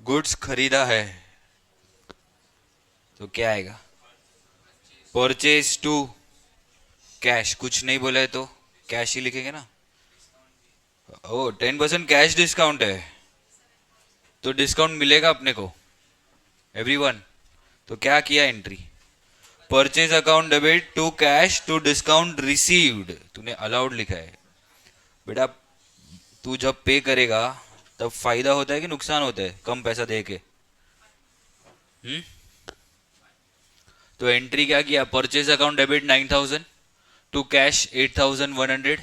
Goods खरीदा है तो क्या आएगा? परचेज टू कैश, कुछ नहीं बोला है तो कैश ही लिखेंगे ना। ओ 10% कैश डिस्काउंट है, तो डिस्काउंट मिलेगा अपने को एवरीवन। तो क्या किया entry? Purchase account debit to cash to discount received, तूने अलाउड लिखा है। बेटा तू जब पे करेगा तब फायदा होता है कि नुकसान होता है कम पैसा दे के? हम्म? तो एंट्री क्या किया? Purchase account debit 9,000 to cash 8,100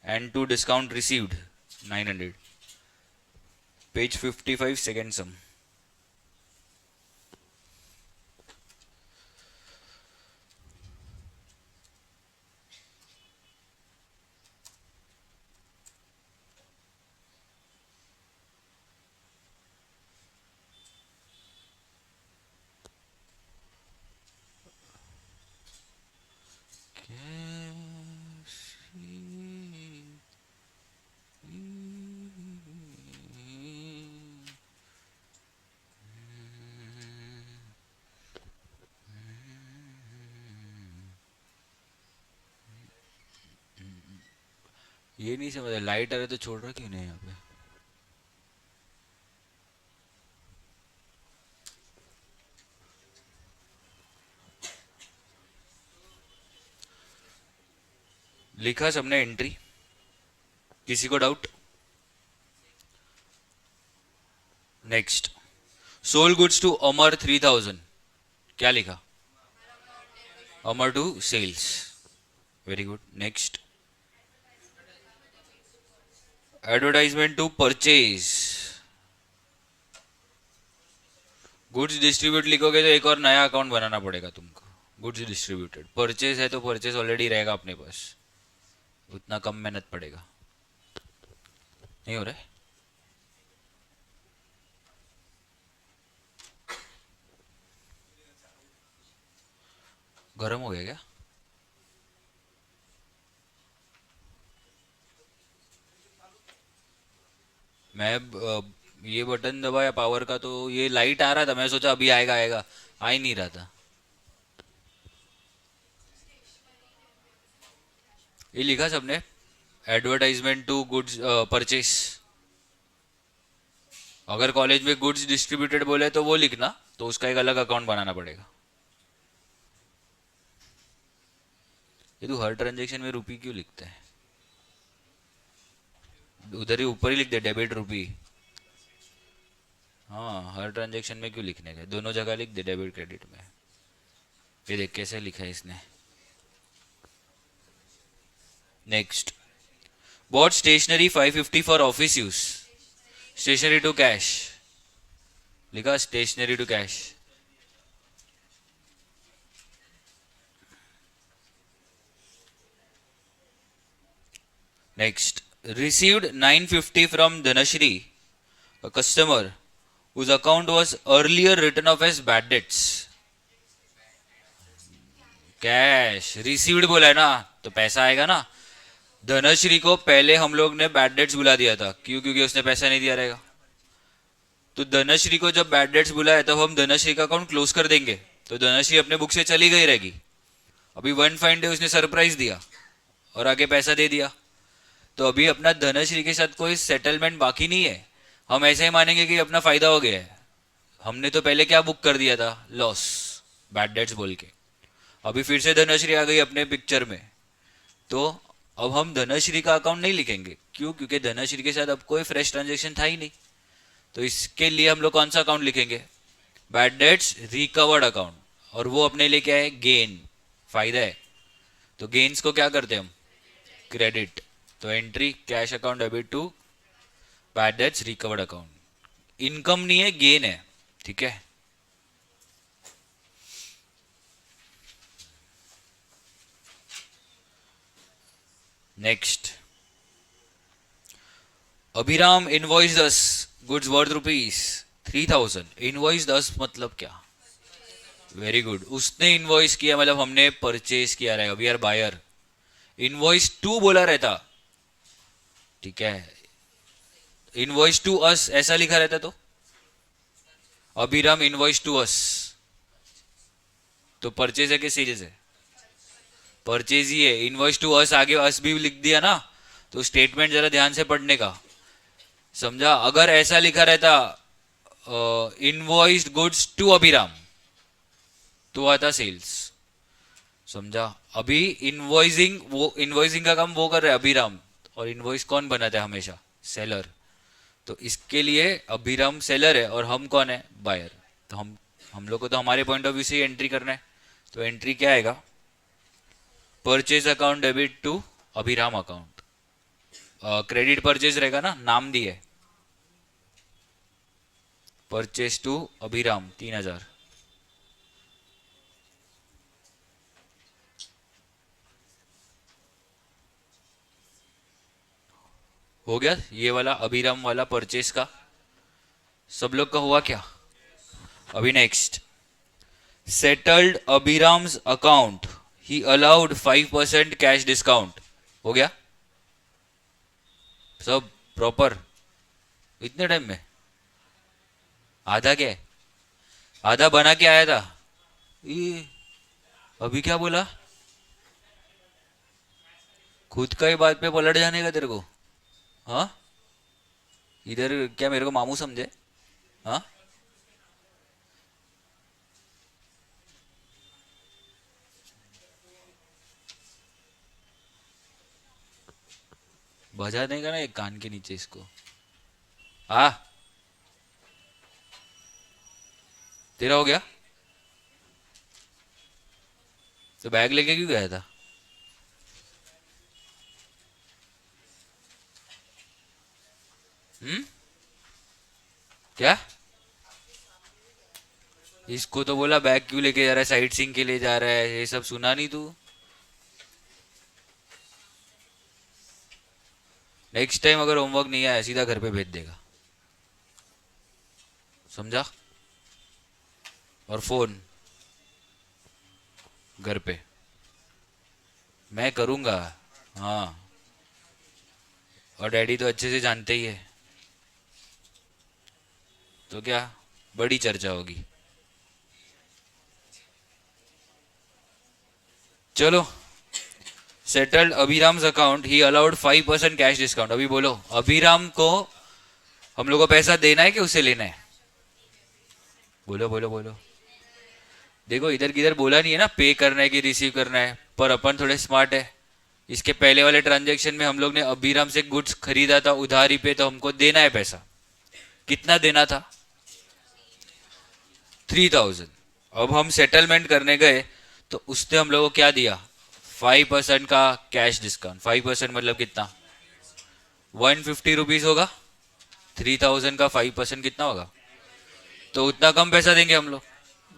and to discount received 900। Page 55 second sum. ये नहीं समझ, लाइट आ रहा है तो छोड़ रहा क्यों नहीं यहाँ पे? लिखा सबने एंट्री? किसी को doubt? Next, sold goods to Amar 3,000, क्या लिखा? Amar to sales, very good. Next, advertisement to purchase. Goods distribute लिखोगे तो एक और नया अकाउंट बनाना पड़ेगा तुमको। गुड्स डिस्ट्रीब्यूटेड, परचेज है तो परचेज ऑलरेडी रहेगा अपने पास, उतना कम मेहनत पड़ेगा। नहीं हो रहा है? गर्म हो गया क्या? मैं ये बटन दबाया पावर का तो ये लाइट आ रहा था, मैं सोचा अभी आएगा आएगा, आ ही नहीं रहा था। ये लिखा सबने? Advertisement to goods purchase. अगर कॉलेज में गुड्स डिस्ट्रीब्यूटेड बोले तो वो लिखना, तो उसका एक अलग अकाउंट बनाना पड़ेगा। ये तू हर ट्रांजेक्शन में रुपी क्यों लिखता है? उधर ही ऊपर ही लिख दे डेबिट रुपी। हाँ, हर ट्रांजेक्शन में क्यों लिखने का, दोनों जगह लिख दे डेबिट क्रेडिट में। ये देख कैसे लिखा है इसने। Next, bought stationery 550 for office use. Stationery to cash लिखा, stationery to cash. Next, received 950 from Dhanashri, a customer whose account was earlier written off as bad debts. Cash received बोला है ना, तो पैसा आएगा ना। धनश्री को पहले हम लोग ने बैड डेट्स बुला दिया था, क्यों? क्योंकि उसने पैसा नहीं दिया रहेगा। तो धनश्री को जब बैड डेट्स बुलाया तब हम धनश्री का अकाउंट क्लोज कर देंगे, तो धनश्री अपने बुक से चली गई रहेगी। अभी वन फाइन डे उसने सरप्राइज दिया और आगे पैसा दे दिया, तो अभी अपना धनश्री के साथ कोई सेटलमेंट बाकी नहीं है। हम ऐसे ही मानेंगे कि अपना फायदा हो गया है। हमने तो पहले क्या बुक कर दिया था? लॉस, बैड डेट्स बोल के। अभी फिर से धनश्री आ गई अपने पिक्चर में, तो अब हम धनश्री का अकाउंट नहीं लिखेंगे। क्यों? क्योंकि धनश्री के साथ अब कोई फ्रेश ट्रांजेक्शन था ही नहीं। तो इसके लिए हम लोग कौन सा अकाउंट लिखेंगे? Bad debts recovered account. और वो अपने लिए क्या है? गेन, फायदा है। तो गेन्स को क्या करते हैं हम? क्रेडिट। तो entry cash account debit to bad debts recovered account. Income नहीं है, गेन है, ठीक है। Next, Abhiram invoice 10 goods worth rupees 3,000। Invoice 10 मतलब क्या? वेरी गुड, उसने इनवॉइस किया मतलब हमने परचेज किया रहेगा, we are buyer. Invoice to बोला रहता, ठीक है, इनवॉइस टू अस ऐसा लिखा रहता तो अभिराम इनवॉइस टू अस, तो परचेज है कि सेल्स है? परचेज ही है। इनवॉइस टू अस आगे अस भी लिख दिया ना, तो स्टेटमेंट जरा ध्यान से पढ़ने का, समझा? अगर ऐसा लिखा रहता इनवॉइस्ड गुड्स टू अभिराम, तो आता सेल्स, समझा? अभी इनवॉइसिंग, वो इनवॉइसिंग का काम वो कर रहा है अभिराम, और इनवॉइस कौन बनाता है हमेशा? सेलर। तो इसके लिए अभिराम सेलर है और हम कौन है? बायर। तो हम लोग को तो हमारे पॉइंट ऑफ व्यू से एंट्री करना है। तो एंट्री क्या आएगा? Purchase account debit to Abhiram account. Credit purchase रहेगा ना, नाम दिए, परचेज टू अभिराम 3000। हो गया ये वाला अभिराम वाला परचेज का। सब लोग का हुआ क्या? अभी नेक्स्ट, सेटल्ड अभिराम्स अकाउंट, ही अलाउड 5% कैश डिस्काउंट। हो गया सब प्रॉपर इतने टाइम में? आधा क्या है? आधा बना के आया था ये। अभी क्या बोला? खुद का ही बात पे पलट जाने का तेरे को? हाँ, इधर क्या मेरे को मामू समझे? हाँ, बजा देगा ना एक कान के नीचे इसको। हाँ, तेरा हो गया? तो बैग लेके क्यों गया था? हम्म, क्या? इसको तो बोला बैग क्यों लेके जा रहा है, साइट सीइंग के लिए जा रहा है, ये सब सुना नहीं तू? नेक्स्ट टाइम अगर होमवर्क नहीं आया सीधा घर पे भेज देगा, समझा? और फोन घर पे मैं करूंगा। हाँ, और डैडी तो अच्छे से जानते ही है, तो क्या बड़ी चर्चा होगी। चलो, सेटल्ड अभिराम्स अकाउंट, ही अलाउड 5% कैश डिस्काउंट। अभी बोलो, अभिराम को हम लोग को पैसा देना है कि उसे लेना है? बोलो बोलो बोलो। देखो इधर किधर बोला नहीं है ना पे करना है कि रिसीव करना है, पर अपन थोड़े स्मार्ट है। इसके पहले वाले ट्रांजेक्शन में हम लोग ने अभिराम से गुड्स खरीदा था उधारी पे, तो हमको देना है पैसा। कितना देना था? 3000। अब हम सेटलमेंट करने गए तो उसने हम लोग को क्या दिया? 5% का कैश डिस्काउंट। 5% मतलब कितना? 150 रुपीज होगा। 3000 का 5% कितना होगा? तो उतना कम पैसा देंगे हम लोग।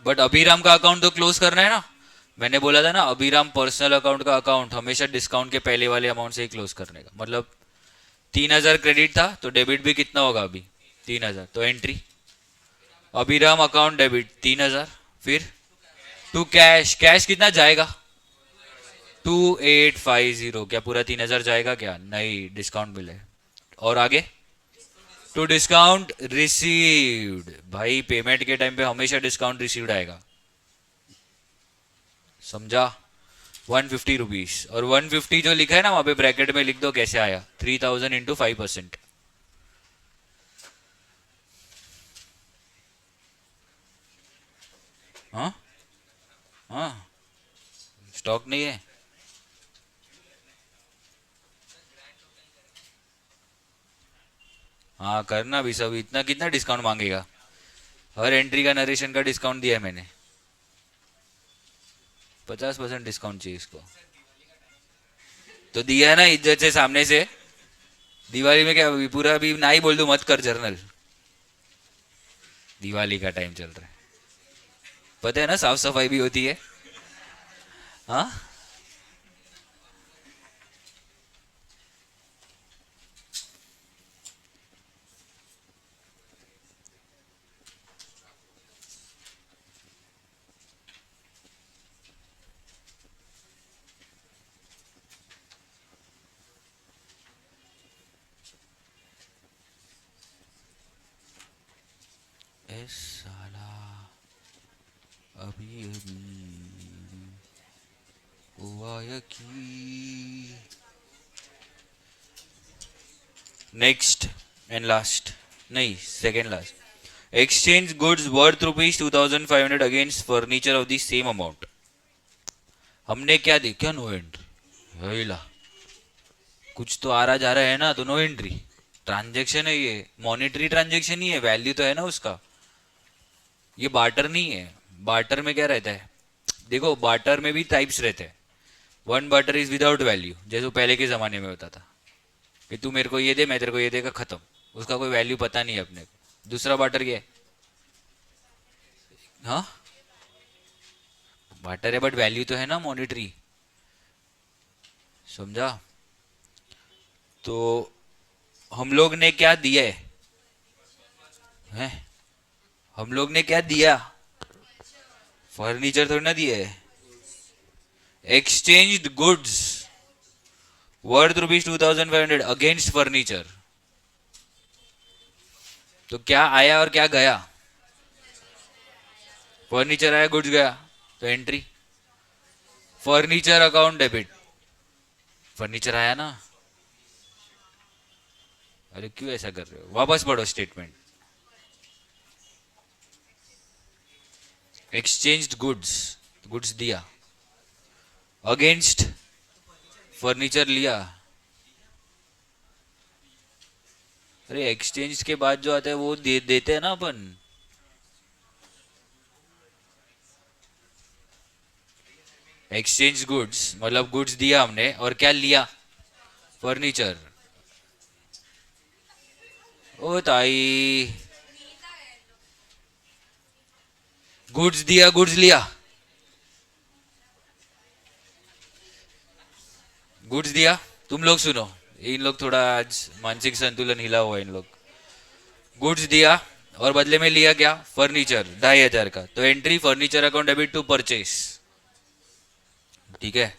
बट अभिराम का अकाउंट तो क्लोज करना है ना। मैंने बोला था ना, अभिराम पर्सनल अकाउंट का अकाउंट हमेशा डिस्काउंट के पहले वाले अमाउंट से ही क्लोज करने का। मतलब 3000 क्रेडिट था तो डेबिट भी कितना होगा अभी? 3000। तो एंट्री अभिराम अकाउंट डेबिट 3000, फिर टू कैश। कैश कितना जाएगा? 2850। क्या पूरा 3000 जाएगा क्या? नहीं, डिस्काउंट मिले। और आगे टू डिस्काउंट रिसीव्ड। भाई पेमेंट के टाइम पे हमेशा डिस्काउंट रिसीव्ड आएगा, समझा? 150 रुपीज। और 150 जो लिखा है ना वहां पे ब्रैकेट में लिख दो कैसे आया, 3000 इंटू 5%। हाँ हाँ, स्टॉक नहीं है। हाँ करना भी सब, इतना कितना डिस्काउंट मांगेगा? हर एंट्री का नरेशन का डिस्काउंट दिया है मैंने। 50% डिस्काउंट चाहिए इसको, तो दिया है ना इज्जत से सामने से। दिवाली में क्या अभी पूरा अभी ना ही बोल दूं, मत कर जर्नल। दिवाली का टाइम चल रहा है, पता है ना, साफ सफाई भी होती है। हाँ, ए साला अभी अभी हुआ यकीन। नेक्स्ट एंड लास्ट, नहीं second last. Exchange goods worth rupees 2500 against furniture of the same amount. हमने क्या देखा? No entry. ला कुछ तो आ रहा जा रहा है ना, तो नो एंट्री। ट्रांजेक्शन है ये, मॉनेटरी ट्रांजेक्शन ही है, वैल्यू तो है ना उसका। ये बार्टर नहीं है। बार्टर में क्या रहता है? देखो बार्टर में भी टाइप्स रहते हैं। One barter is without value, जैसे पहले के जमाने में होता था कि तू मेरे को ये दे, मैं तेरे को ये देगा, खत्म। उसका कोई वैल्यू पता नहीं है अपने को। दूसरा बार्टर क्या है? हाँ बार्टर है बट वैल्यू तो है ना मॉनेटरी। समझा? तो हम लोग ने क्या दिया है? हम लोग ने क्या दिया? फर्नीचर थोड़ी ना दिया है। Exchanged goods worth rupees 2500 against furniture. तो क्या आया और क्या गया? फर्नीचर आया, गुड्स गया, तो entry. Furniture account debit. Furniture आया ना। अरे क्यों ऐसा कर रहे हो? वापस पढ़ो स्टेटमेंट। एक्सचेंज्ड गुड्स, गुड्स दिया, अगेंस्ट फर्नीचर लिया। अरे एक्सचेंज के बाद जो आता है वो देते हैं ना अपन। एक्सचेंज गुड्स मतलब गुड्स दिया हमने और क्या लिया? फर्नीचर। ओ ताई, गुड्स दिया गुड्स लिया। गुड्स दिया, तुम लोग सुनो, इन लोग थोड़ा आज मानसिक संतुलन हिला हुआ है इन लोग। गुड्स दिया और बदले में लिया क्या? फर्नीचर 2500 का, तो entry furniture account debit to purchase. ठीक है,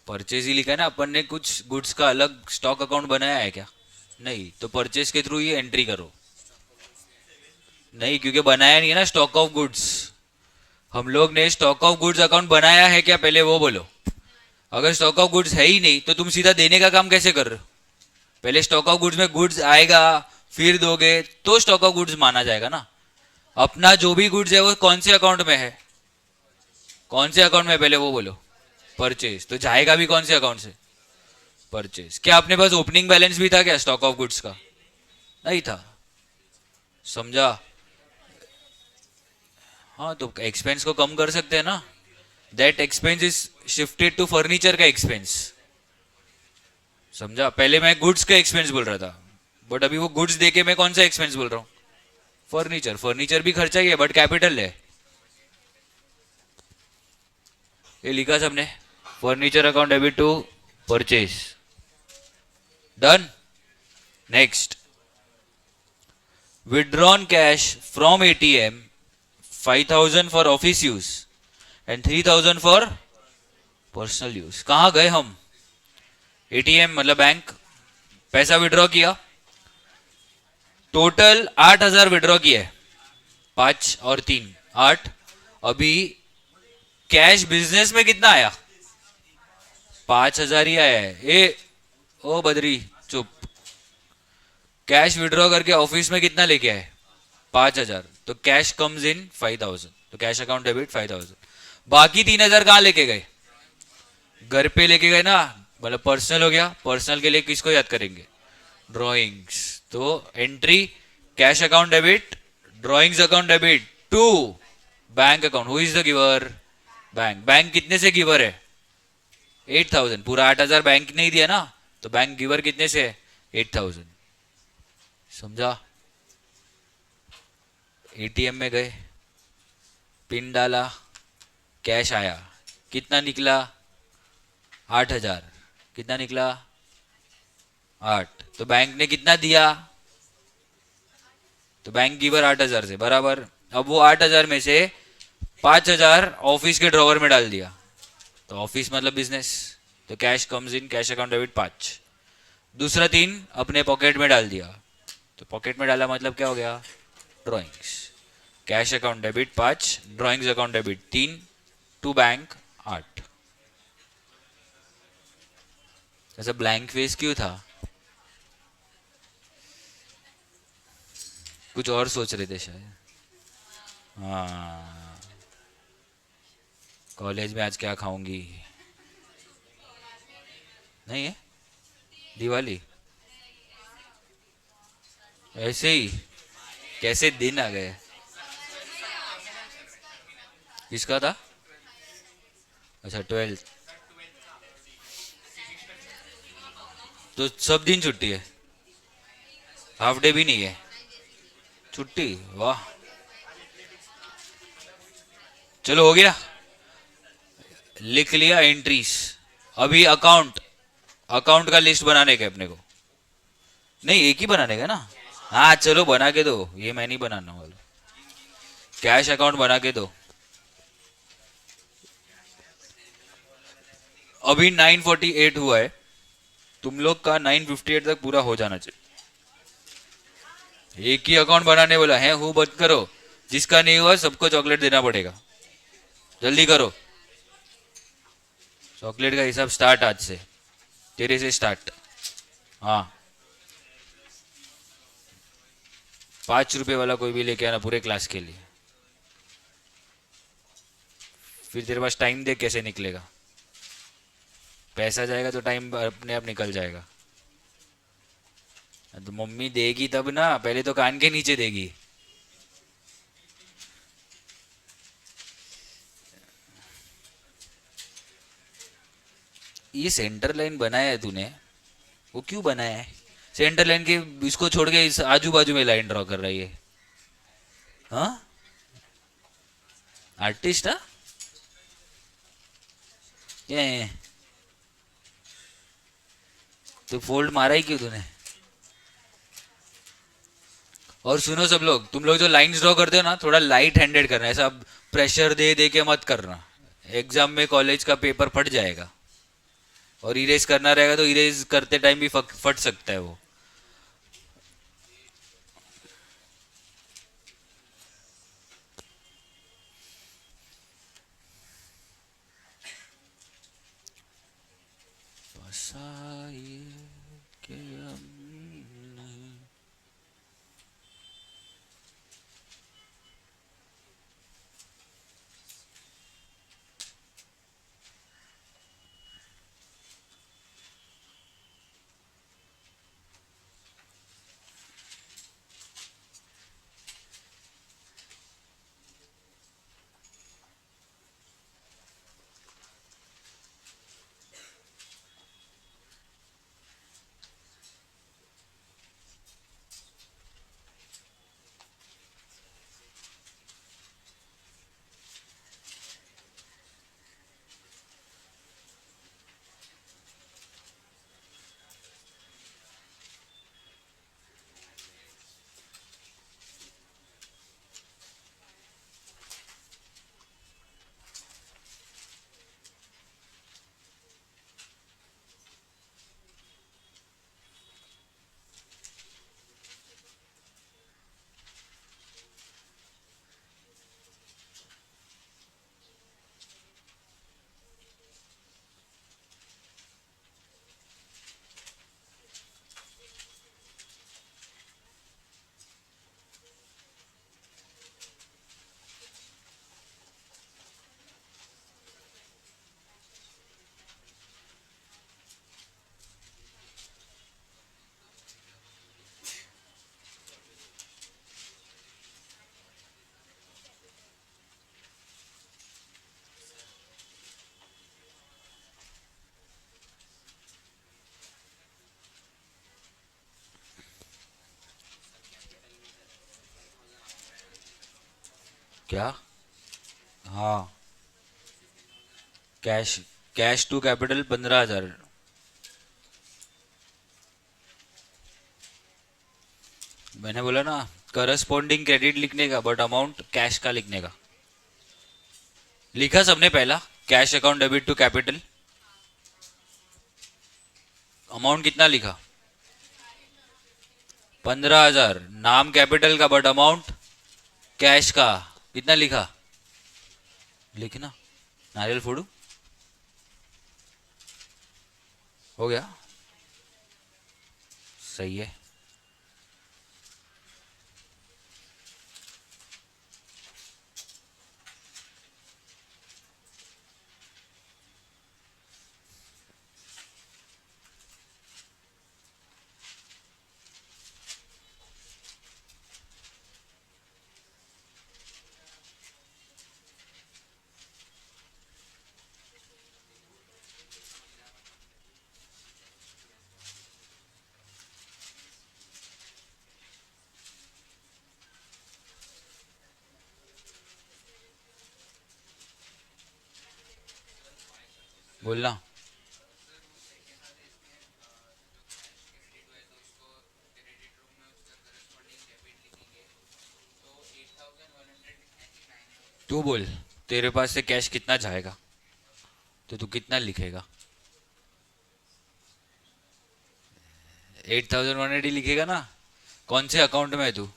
परचेज ही लिखा है ना। अपन ने कुछ गुड्स का अलग स्टॉक अकाउंट बनाया है क्या? नहीं, तो परचेज के थ्रू ही एंट्री करो। नहीं, क्योंकि बनाया नहीं है ना स्टॉक ऑफ गुड्स। हम लोग ने स्टॉक ऑफ गुड्स अकाउंट बनाया है क्या, पहले वो बोलो। अगर स्टॉक ऑफ गुड्स है ही नहीं तो तुम सीधा देने का काम कैसे कर रहे हो? पहले स्टॉक ऑफ गुड्स में गुड्स आएगा, फिर दोगे तो स्टॉक ऑफ गुड्स माना जाएगा ना। अपना जो भी गुड्स है वो कौन से अकाउंट में है? कौन से अकाउंट में, पहले वो बोलो। परचेज, तो जाएगा भी कौन से अकाउंट से? परचेज। क्या अपने पास ओपनिंग बैलेंस भी था क्या स्टॉक ऑफ गुड्स का? नहीं था। समझा? हाँ, तो एक्सपेंस को कम कर सकते हैं ना। That expense is shifted to furniture का एक्सपेंस। समझा? पहले मैं गुड्स का एक्सपेंस बोल रहा था, बट अभी वो गुड्स देके मैं कौन सा एक्सपेंस बोल रहा हूँ? फर्नीचर। फर्नीचर भी खर्चा ही है बट कैपिटल है। ये लिखा सबने, furniture account debit to purchase. Done. Next, withdrawn cash from ATM 5000 for office use and 3000 for personal use। कहाँ गए हम? ATM मतलब बैंक, पैसा विड्रॉ किया, टोटल 8000 विड्रॉ किया है। 5 और 3 8। अभी कैश बिजनेस में कितना आया? 5000 ही आया है। ए ओ बदरी चुप। कैश विड्रॉ करके ऑफिस में कितना लेके आए? 5000। तो कैश कम्स इन 5000, तो कैश अकाउंट डेबिट 5000। बाकी 3000 कहाँ लेके गए? घर पे लेके गए ना, मतलब पर्सनल हो गया। पर्सनल के लिए किसको याद करेंगे? ड्रॉइंग्स। तो entry cash account debit, drawings account debit to bank account. Who is the giver? Bank. Bank कितने से गिवर है? 8000। पूरा 8000 बैंक ने ही दिया ना, तो बैंक गिवर कितने से है? 8000। समझा? एटीएम में गए, पिन डाला, कैश आया, कितना निकला? 8000। कितना निकला? 8। तो बैंक ने कितना दिया? तो बैंक गिवर 8000 से बराबर। अब वो 8000 में से 5000 ऑफिस के ड्रॉवर में डाल दिया, तो ऑफिस मतलब बिजनेस, तो cash comes in cash account debit 5। दूसरा 3 अपने पॉकेट में डाल दिया, तो पॉकेट में डाला मतलब क्या हो गया? Drawings. Cash account debit 5, drawings account debit 3, to bank 8। ऐसा ब्लैंक फेस क्यों था? कुछ और सोच रहे थे शायद। हाँ, कॉलेज में आज क्या खाऊंगी? नहीं है दिवाली, ऐसे ही कैसे दिन आ गए। किसका था? अच्छा 12th। तो सब दिन छुट्टी है, हाफ डे भी नहीं है छुट्टी? वाह, चलो हो गया, लिख लिया एंट्रीज। अभी अकाउंट, अकाउंट का लिस्ट बनाने का अपने को। नहीं एक ही बनाने का ना? हाँ चलो बना के दो, ये मैं नहीं बनाना वाला। कैश अकाउंट बना के दो। अभी 948 हुआ है, तुम लोग का 958 तक पूरा हो जाना चाहिए। एक ही अकाउंट बनाने बोला है, हूँ बंद करो। जिसका नहीं हुआ सबको चॉकलेट देना पड़ेगा, जल्दी करो। चॉकलेट का हिसाब स्टार्ट आज से, तेरे से स्टार्ट। हाँ, 5 रुपए वाला कोई भी लेके आना पूरे क्लास के लिए। फिर तेरे पास टाइम देख कैसे निकलेगा, पैसा जाएगा तो टाइम अपने आप निकल जाएगा। तो मम्मी देगी तब ना, पहले तो कान के नीचे देगी। ये सेंटर लाइन बनाया है तूने, वो क्यों बनाया है? सेंटर लाइन के इसको छोड़ के इस आजू बाजू में लाइन ड्रॉ कर रही है। हाँ, आर्टिस्ट हाँ। ये तो फोल्ड मारा ही क्यों तूने? और सुनो सब लोग, तुम लोग जो लाइंस ड्रॉ करते हो ना, थोड़ा लाइट हैंडेड करना, ऐसा प्रेशर दे दे के मत करना। एग्जाम में कॉलेज का पेपर फट जाएगा, और इरेज करना रहेगा तो इरेज करते टाइम भी फट सकता है वो। बसाए के हमने। क्या? हाँ, कैश, कैश टू कैपिटल 15,000। मैंने बोला ना, करस्पॉन्डिंग क्रेडिट लिखने का, बट अमाउंट कैश का लिखने का। लिखा सबने पहला, cash account debit to capital. Amount कितना लिखा? 15,000। नाम कैपिटल का बट अमाउंट कैश का कितना लिखा? लिखना। नारियल फोड़ू? हो गया। सही है। बोलना। तू बोल, तेरे पास से कैश कितना जाएगा तो तू कितना लिखेगा? 8,180 लिखेगा ना? कौन से अकाउंट में है तू?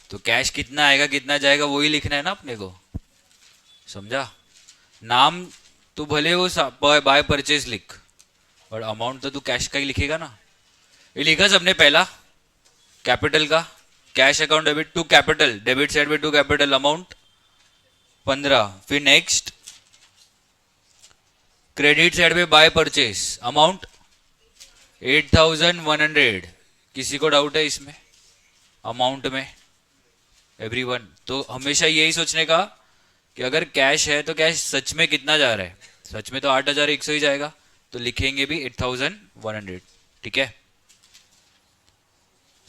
तो कैश कितना आएगा कितना जाएगा वही लिखना है ना अपने को। समझा? नाम तू भले वो बाय परचेज लिख, और अमाउंट तो तू कैश का ही लिखेगा ना। ये लिखा सबने पहला कैपिटल का, cash account debit to capital, debit side पे टू कैपिटल अमाउंट 15। फिर नेक्स्ट क्रेडिट साइड पे बाय परचेज अमाउंट 8,100। किसी को डाउट है इसमें अमाउंट में? एवरीवन। तो हमेशा यही सोचने का कि अगर कैश है तो कैश सच में कितना जा रहा है। सच में तो 8,100 ही जाएगा, तो लिखेंगे भी 8,100। ठीक है।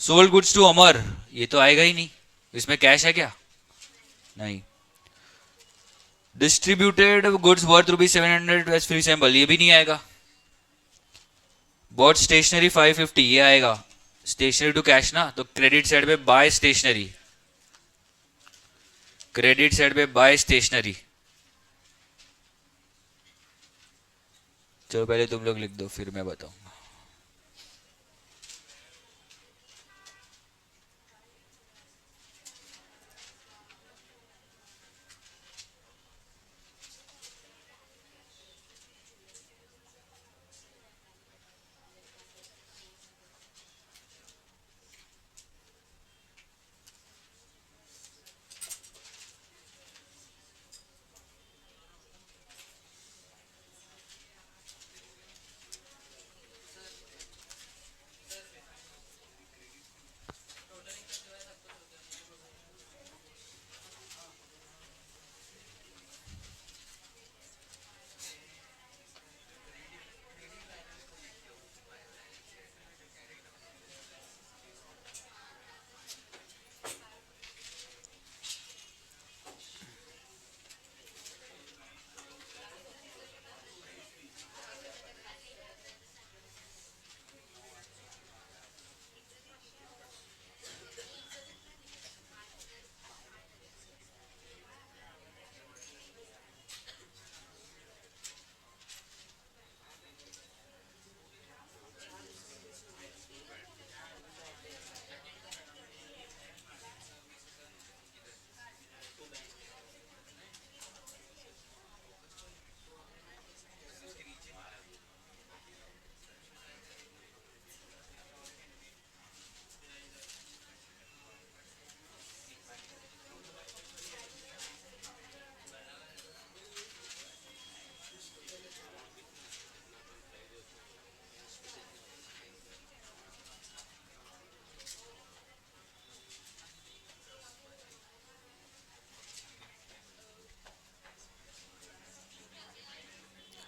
सोल्ड गुड्स टू अमर, ये तो आएगा ही नहीं, इसमें कैश है क्या? नहीं। Distributed goods worth ₹700 as free sample, ये भी नहीं आएगा। बॉट स्टेशनरी 550, ये आएगा। स्टेशनरी टू कैश ना, तो क्रेडिट साइड पे बाय स्टेशनरी, क्रेडिट साइड पे बाय स्टेशनरी। चलो पहले तुम लोग लिख दो फिर मैं बताऊंगा।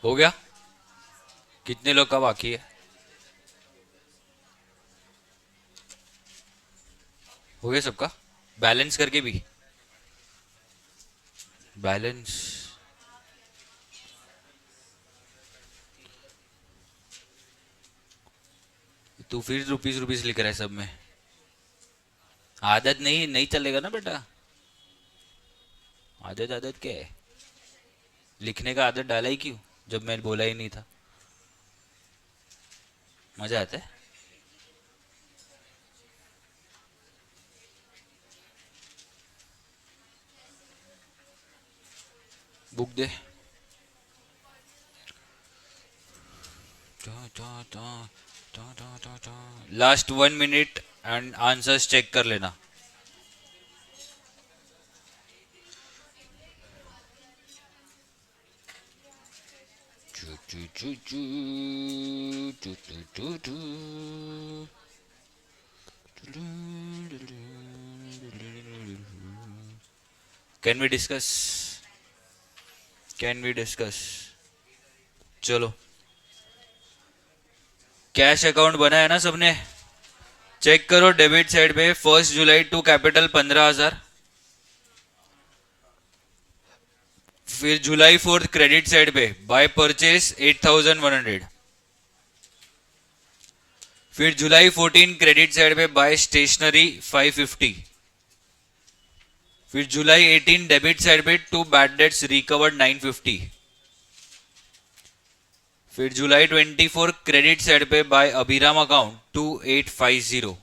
हो गया? कितने लोग का बाकी है? हो गया सबका? बैलेंस करके भी? बैलेंस तू फिर रुपीस रुपीस लिख रहा है सब में। आदत नहीं नहीं चलेगा ना बेटा। आदत आदत क्या है? लिखने का आदत डाला ही क्यों जब मैं बोला ही नहीं था? मजा आता है। बुक दे। Last 1 minute and answers check कर लेना। Can we discuss? Can we discuss? चलो, कैश अकाउंट बनाया ना सबने? चेक करो डेबिट साइड पे 1 जुलाई टू कैपिटल 15,000। फिर जुलाई 4 क्रेडिट साइड पे बाय परचेस 8,100। फिर जुलाई 14 क्रेडिट साइड पे बाय स्टेशनरी 550। फिर जुलाई 18 डेबिट साइड पे टू बैड डेट्स रिकवर्ड 950। फिर जुलाई 24 क्रेडिट साइड पे बाय अभिराम अकाउंट 2850।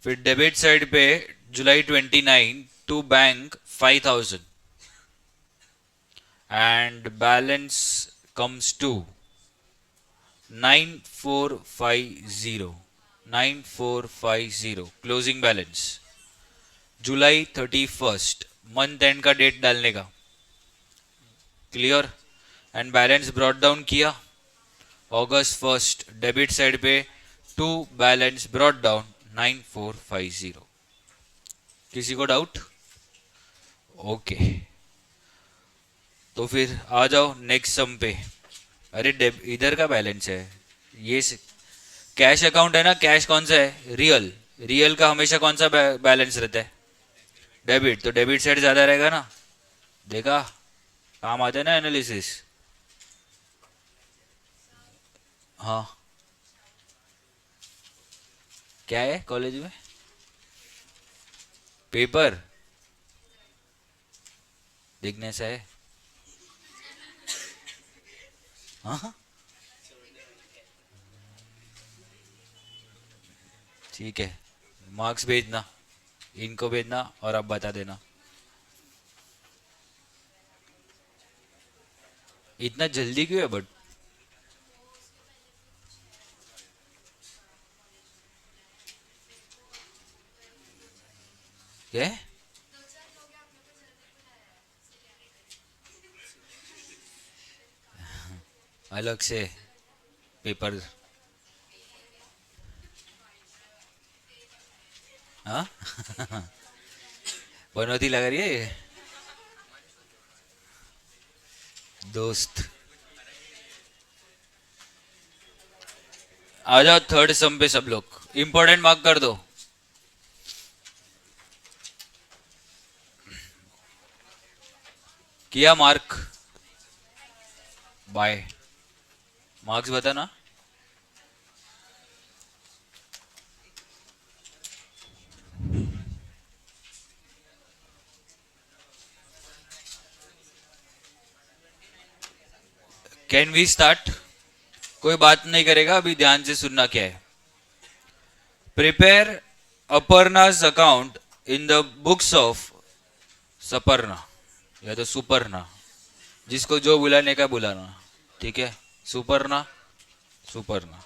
फिर डेबिट साइड पे जुलाई 29 to bank 5,000 and balance comes to 9450 closing balance. जुलाई 31 मंथ एंड का डेट डालने का। Clear? And balance brought down किया। अगस्त 1 डेबिट साइड पे टू बैलेंस ब्रॉट डाउन 9450। किसी को डाउट? ओके, तो फिर आ जाओ नेक्स्ट सम पे। अरे इधर का बैलेंस है ये कैश अकाउंट है ना। कैश कौन सा है? रियल। रियल का हमेशा कौन सा बैलेंस रहता है? डेबिट। तो डेबिट साइड ज्यादा रहेगा ना। देखा, काम आता है ना एनालिसिस। हाँ, क्या है कॉलेज में? पेपर देखने से है। हाँ, ठीक है, मार्क्स भेजना, इनको भेजना और अब बता देना। इतना जल्दी क्यों है बट? क्या है? अलग से पेपर? हाँ बनौती लग रही है ये दोस्त। आ जाओ थर्ड सम पे सब लोग, इंपॉर्टेंट मार्क कर दो। किया मार्क? बाय। मार्क्स बताना। Can we start? कोई बात नहीं करेगा, अभी ध्यान से सुनना क्या है। Prepare Aparna's account in the books of Saparna या तो सुपर्णा, जिसको जो बुलाने का बुलाना। ठीक है, सुपर्णा सुपर्णा।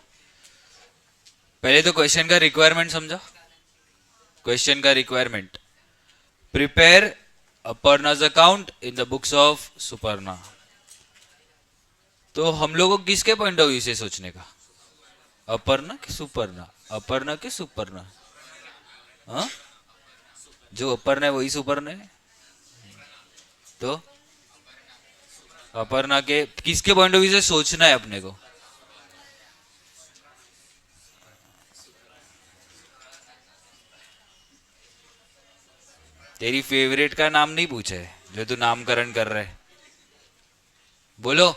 पहले तो क्वेश्चन का रिक्वायरमेंट समझा। क्वेश्चन का requirement, prepare Aparna's account in the books of Suparna. तो हम लोगों को किसके पॉइंट ऑफ व्यू से सोचने का? अपर्णा कि सुपर्णा? अपर्णा कि सुपर्णा? हाँ, जो अपर्णा है वही सुपर्णा है। तो अपर्णा के किसके पॉइंट ऑफ व्यू से सोचना है अपने को? तेरी फेवरेट का नाम नहीं पूछा है जो तू नामकरण कर रहा है। बोलो।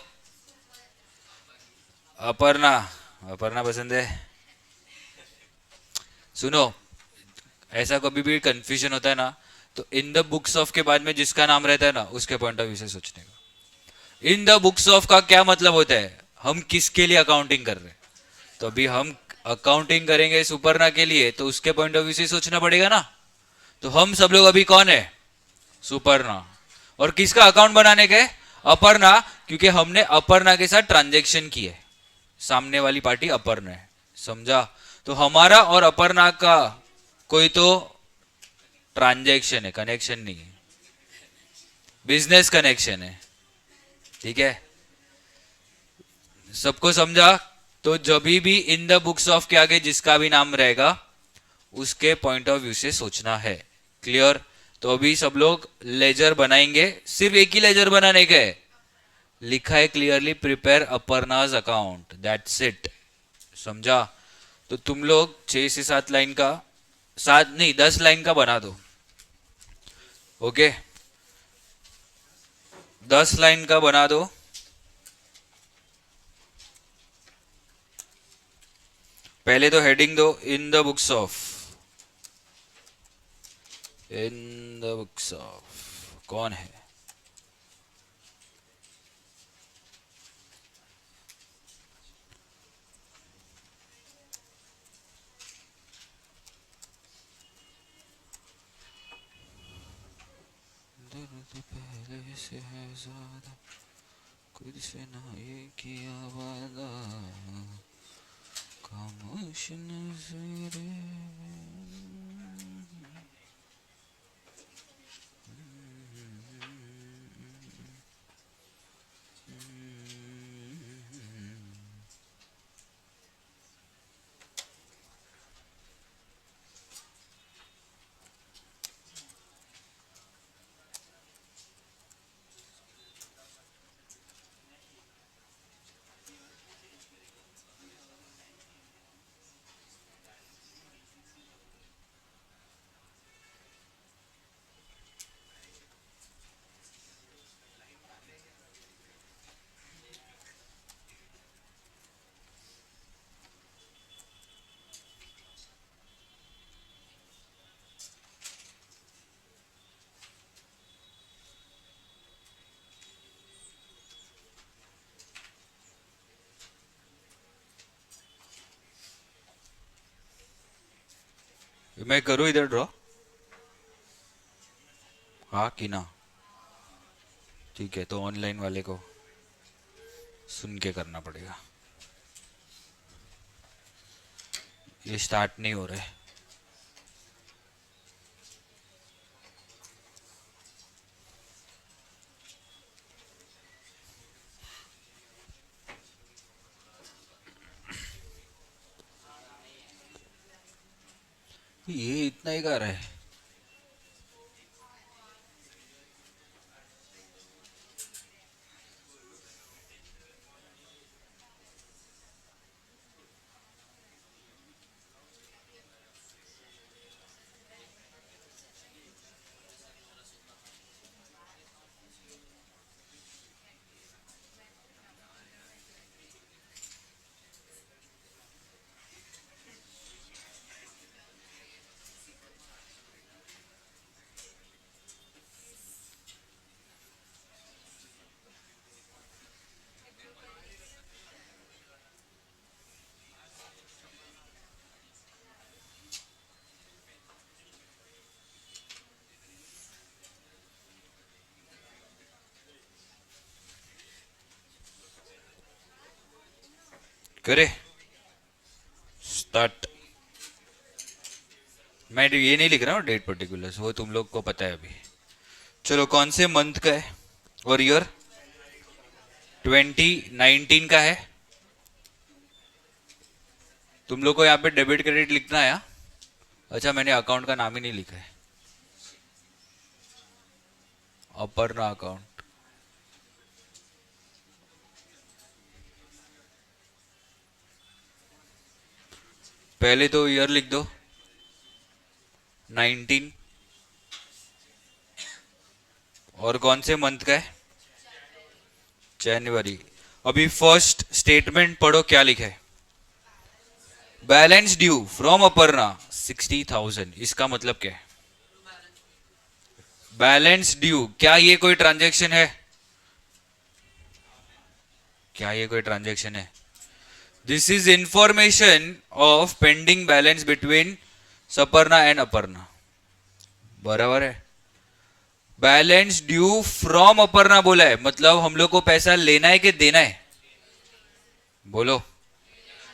अपर्णा। अपर्णा पसंद है। सुनो, ऐसा कभी भी कंफ्यूजन होता है ना, तो इन द बुक्स ऑफ के बाद में जिसका नाम रहता है ना, उसके पॉइंट ऑफ व्यू से सोचने का। इन द बुक्स ऑफ का क्या मतलब होता है? हम किसके लिए अकाउंटिंग कर रहे हैं? तो अभी हम अकाउंटिंग करेंगे सुपर्णा के लिए, तो उसके पॉइंट ऑफ व्यू से सोचना पड़ेगा ना। तो हम सब लोग अभी कौन है? सुपर्णा। और किसका अकाउंट बनाने का है? अपर्णा, क्योंकि हमने अपर्णा के साथ ट्रांजेक्शन की है, सामने वाली पार्टी अपर्णा है, समझा? तो हमारा और अपर्णा का कोई तो ट्रांजेक्शन है, कनेक्शन नहीं है, बिजनेस कनेक्शन है, ठीक है? सबको समझा? तो जब भी इन द बुक्स ऑफ के आगे जिसका भी नाम रहेगा उसके पॉइंट ऑफ व्यू से सोचना है। क्लियर? तो अभी सब लोग लेजर बनाएंगे, सिर्फ एक ही लेजर बनाने का है, लिखा है clearly prepare Aparna's account, that's it, समझा? तो तुम लोग 6 से 7 लाइन का, 7 नहीं 10 लाइन का बना दो, ओके? 10 लाइन का बना दो। पहले तो हेडिंग दो, इन the books of, in the books of कौन है? दर्द पहले से है ज्यादा, खुद से ना ये किया वादा, खामोश नजरें। मैं करूँ इधर ड्रॉ? हाँ कि ना? ठीक है, तो ऑनलाइन वाले को सुन के करना पड़ेगा, ये स्टार्ट नहीं हो रहा है। ये इतना ही कर रहा है। करे स्टार्ट। मैं ये नहीं लिख रहा हूँ डेट पर्टिकुलर्स, वो तुम लोग को पता है अभी। चलो, कौन से मंथ का है और ईयर? 2019 का है। तुम लोग को यहाँ पे डेबिट क्रेडिट लिखना है? हाँ? अच्छा, मैंने अकाउंट का नाम ही नहीं लिखा है, अपर्णा अकाउंट। पहले तो ईयर लिख दो 19, और कौन से मंथ का है? जनवरी। अभी फर्स्ट स्टेटमेंट पढ़ो, क्या लिखा है? Balance due from Aparna 60,000। इसका मतलब क्या है? बैलेंस ड्यू, क्या ये कोई ट्रांजैक्शन है? क्या ये कोई ट्रांजैक्शन है? This is information of pending balance between Saparna and Aparna, बराबर है? बैलेंस ड्यू फ्रॉम अपर्णा बोला है, मतलब हम लोग को पैसा लेना है कि देना है? बोलो।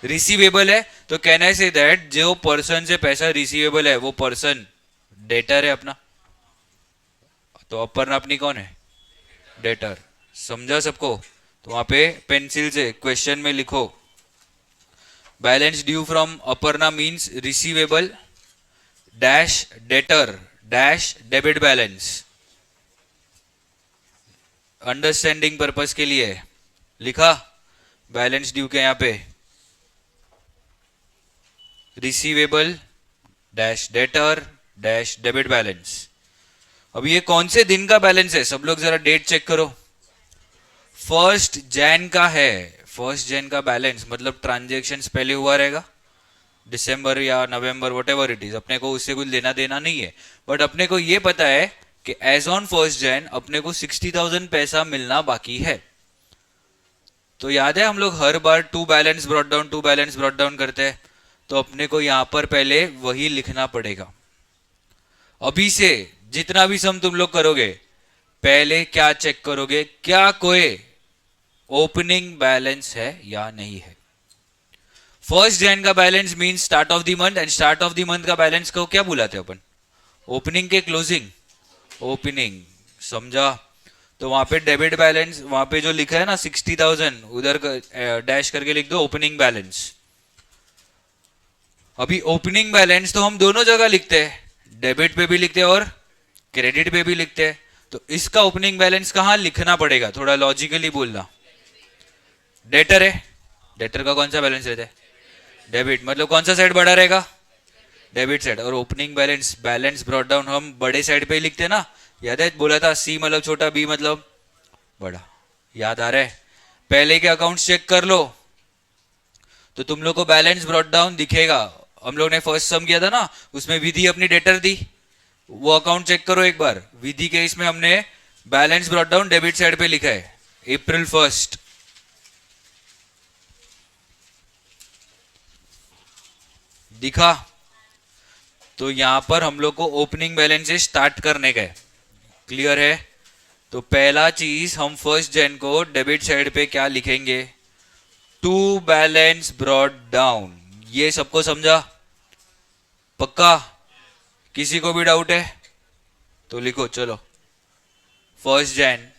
रिसीवेबल है, तो कहना से दैट जो पर्सन से पैसा रिसीवेबल है वो पर्सन डेटर है अपना, तो अपर्णा अपनी कौन है? डेटर। समझा सबको? तो वहां पे पेंसिल से क्वेश्चन में लिखो, balance due from Aparna means receivable dash debtor dash debit balance. Understanding purpose के लिए लिखा बैलेंस ड्यू के यहां पे receivable dash debtor dash debit balance. अब ये कौन से दिन का बैलेंस है? सब लोग जरा डेट चेक करो। 1 जैन का है। 1 जैन का बैलेंस मतलब ट्रांजेक्शन पहले हुआ रहेगा, दिसंबर या नवंबर वट एवर इट इज, अपने को उससे कुछ लेना देना नहीं है। बट अपने को ये पता है कि एज ऑन 1 जैन अपने को 60,000 पैसा मिलना बाकी है। तो याद है हम लोग हर बार टू बैलेंस ब्रॉट डाउन करते हैं, तो अपने को यहां पर पहले वही लिखना पड़ेगा। अभी से जितना भी सम तुम लोग करोगे पहले क्या चेक करोगे, क्या कोई ओपनिंग बैलेंस है या नहीं है। 1 जैन का balance mean start of the month, and start of the month का बैलेंस को क्या बुलाते हैं अपन? ओपनिंग के क्लोजिंग? ओपनिंग। समझा? तो वहां पे डेबिट बैलेंस वहां पे जो लिखा है ना 60,000 उधर डैश करके लिख दो ओपनिंग बैलेंस। अभी ओपनिंग बैलेंस तो हम दोनों जगह लिखते हैं, डेबिट पे भी लिखते हैं और क्रेडिट पे भी लिखते हैं। तो इसका ओपनिंग बैलेंस कहां लिखना पड़ेगा? थोड़ा लॉजिकली बोलना। डेटर है, डेटर का कौन सा बैलेंस रहता है? डेबिट, मतलब कौन सा साइड बड़ा रहेगा? Debit side. और opening balance balance brought down हम बड़े साइड पे ही लिखते हैं ना, याद है? बोला था सी मतलब छोटा, बी मतलब बड़ा। याद आ रहा है? पहले के अकाउंट्स चेक कर लो तो तुम लोग को बैलेंस ब्रॉट डाउन दिखेगा। हम लोग ने फर्स्ट सम किया था ना, उसमें विधि अपनी डेटर दी, वो अकाउंट चेक करो एक बार। विधि के इसमें हमने balance brought down debit side पे लिखा है April 1st। दिखा? तो यहां पर हम लोग को ओपनिंग बैलेंस से स्टार्ट करने का है। क्लियर है? तो पहला चीज हम 1 जैन को डेबिट साइड पे क्या लिखेंगे? To balance brought down. ये सबको समझा? पक्का? किसी को भी डाउट है तो लिखो चलो। 1 Jan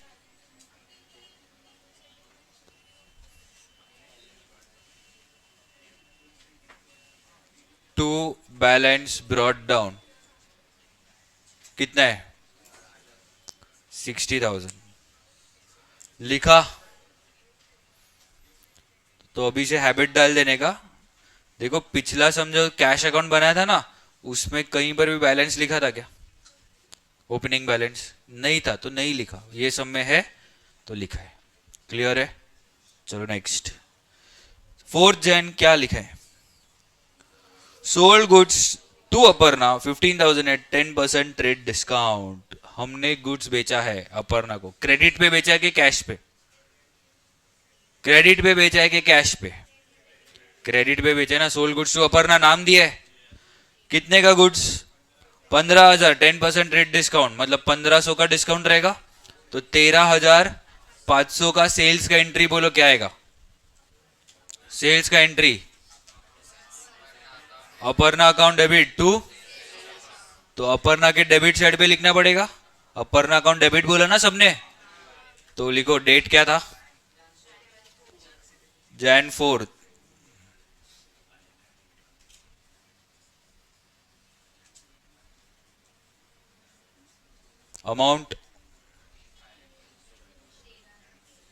to balance brought down कितना है? 60,000 लिखा? तो अभी से हैबिट डाल देने का। देखो पिछला समझो कैश अकाउंट बनाया था ना, उसमें कहीं पर भी बैलेंस लिखा था क्या? ओपनिंग बैलेंस नहीं था तो नहीं लिखा, ये सब में है तो लिखा है। क्लियर है? चलो नेक्स्ट। 4 जैन क्या लिखा है? Sold goods to Aparna 15,000 at 10% trade discount. हमने गुड्स बेचा है अपर्णा को, क्रेडिट पे बेचा है कि कैश पे? क्रेडिट पे बेचा है कि कैश पे? क्रेडिट पे बेचा है ना। सोल्ड गुड्स टू अपर्णा नाम दिया है। कितने का गुड्स? 15,000, 10% रेट डिस्काउंट मतलब 1,500 का डिस्काउंट रहेगा, तो 13,500 का सेल्स का एंट्री बोलो क्या आएगा? सेल्स का entry Aparna account debit to, तो अपर्णा के डेबिट साइड पे लिखना पड़ेगा। अपर्णा अकाउंट डेबिट बोला ना सबने, तो लिखो डेट क्या था? Jan 4th। अमाउंट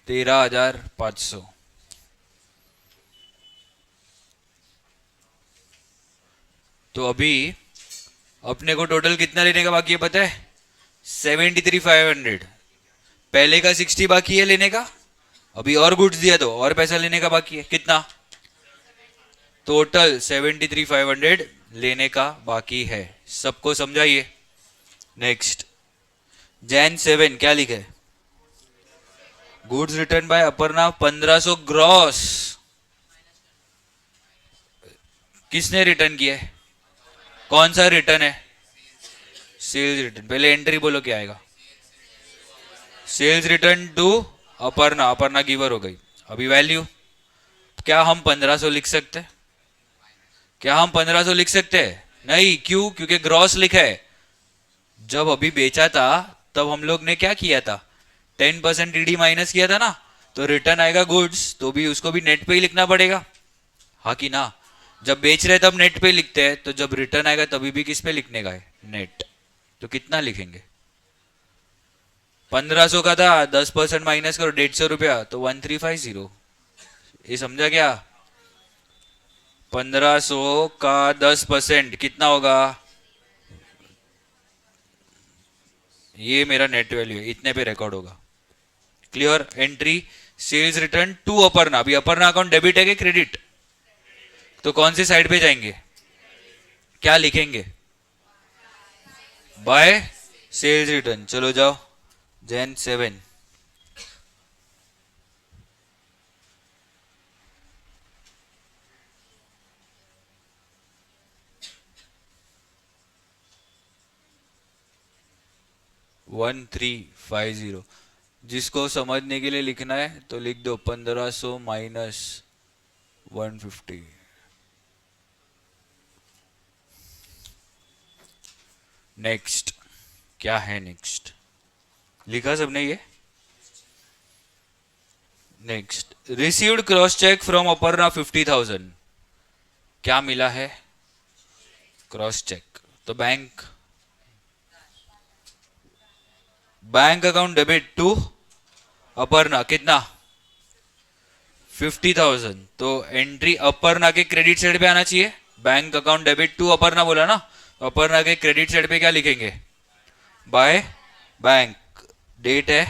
13,500। तो अभी अपने को टोटल कितना लेने का बाकी है पता है? 73,500। पहले का 60 बाकी है लेने का, अभी और गुड्स दिया तो और पैसा लेने का बाकी है। कितना? टोटल 73,500 लेने का बाकी है। सबको समझाइए। नेक्स्ट Jan 7 क्या लिखे? Goods return by Aparna 1,500 gross. किसने रिटर्न किया है? कौन सा रिटर्न है? Sales return. पहले एंट्री बोलो क्या आएगा? Sales return to Aparna, Aparna giver हो गई। अभी वैल्यू क्या हम 1500 लिख सकते हैं? क्या हम 1500 लिख सकते हैं? नहीं, क्यों? क्योंकि ग्रॉस लिखा है। जब अभी बेचा था तब हम लोग ने क्या किया था? 10% टीडी माइनस किया था ना, तो रिटर्न आएगा गुड्स, तो भी उसको भी नेट पे ही लिखना पड़ेगा, हाँ कि ना? जब बेच रहे तब नेट पे लिखते हैं, तो जब रिटर्न आएगा तभी भी किस पे लिखने का है? नेट। तो कितना लिखेंगे? 1500 का था, 10% माइनस करो 150 रुपया, तो 1350। ये समझा क्या? 1500 का 10% कितना होगा? ये मेरा नेट वैल्यू है, इतने पे रिकॉर्ड होगा। Clear? Entry sales return to Aparna. अभी अपर्णा अकाउंट डेबिट है कि क्रेडिट? तो कौन सी साइड पे जाएंगे? क्या लिखेंगे? By sales return. चलो जाओ, Jan 7। One three five zero. जिसको समझने के लिए लिखना है तो लिख दो 1500 माइनस 150। नेक्स्ट क्या है? नेक्स्ट लिखा सबने ये? Next, received cross cheque from Aparna 50,000। क्या मिला है? Cross cheque. तो bank account debit to Aparna कितना? 50,000। तो एंट्री अपर्णा के क्रेडिट साइड पे आना चाहिए। Bank account debit to Aparna बोला ना, अपर्णा के क्रेडिट साइड पे क्या लिखेंगे? By bank. डेट है